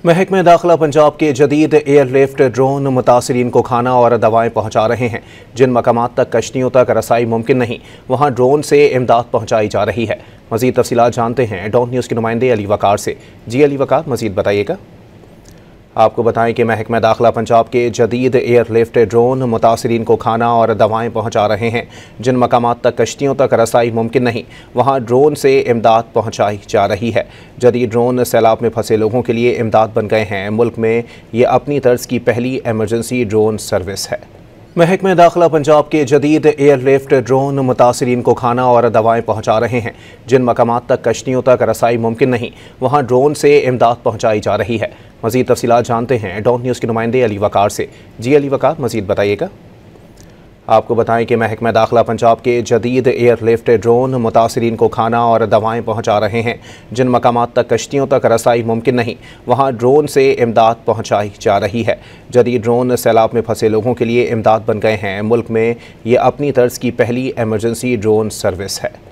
महकमे दाखिला पंजाब के जदीद एयरलिफ्ट ड्रोन मुतासरीन को खाना और दवाएं पहुंचा रहे हैं। जिन मकामात तक कश्तियों तक रसाई मुमकिन नहीं, वहां ड्रोन से इमदाद पहुंचाई जा रही है। मजीद तफसीलात जानते हैं डॉन न्यूज़ के नुमाइंदे अली वकार से। जी अली वकार, मजीद बताइएगा। आपको बताएं कि महकमा दाखिला पंजाब के जदीद एयरलिफ्ट ड्रोन मुतासरीन को खाना और दवाएं पहुंचा रहे हैं। जिन मकामात तक कश्तियों तक रसाई मुमकिन नहीं, वहां ड्रोन से इमदाद पहुंचाई जा रही है। जदीद ड्रोन सैलाब में फंसे लोगों के लिए इमदाद बन गए हैं। मुल्क में ये अपनी तर्ज की पहली एमरजेंसी ड्रोन सर्विस है। महकमा दाखिला पंजाब के जदीद एयरलिफ्ट ड्रोन मुतासरीन को खाना और दवाएं पहुंचा रहे हैं। जिन मकामात तक कश्तियों तक रसाई मुमकिन नहीं, वहां ड्रोन से इमदाद पहुंचाई जा रही है। मजीद तफसीलात जानते हैं डॉन न्यूज़ के नुमाइंदे अली वकार से। जी अली वकार, मजीद बताइएगा। आपको बताएं कि महकमा दाखिला पंजाब के जदीद एयरलिफ्ट ड्रोन मुतासरीन को खाना और दवाएं पहुंचा रहे हैं। जिन मकामात तक कश्तियों तक रसाई मुमकिन नहीं, वहां ड्रोन से इमदाद पहुंचाई जा रही है। जदीद ड्रोन सैलाब में फंसे लोगों के लिए इमदाद बन गए हैं। मुल्क में ये अपनी तर्ज की पहली एमरजेंसी ड्रोन सर्विस है।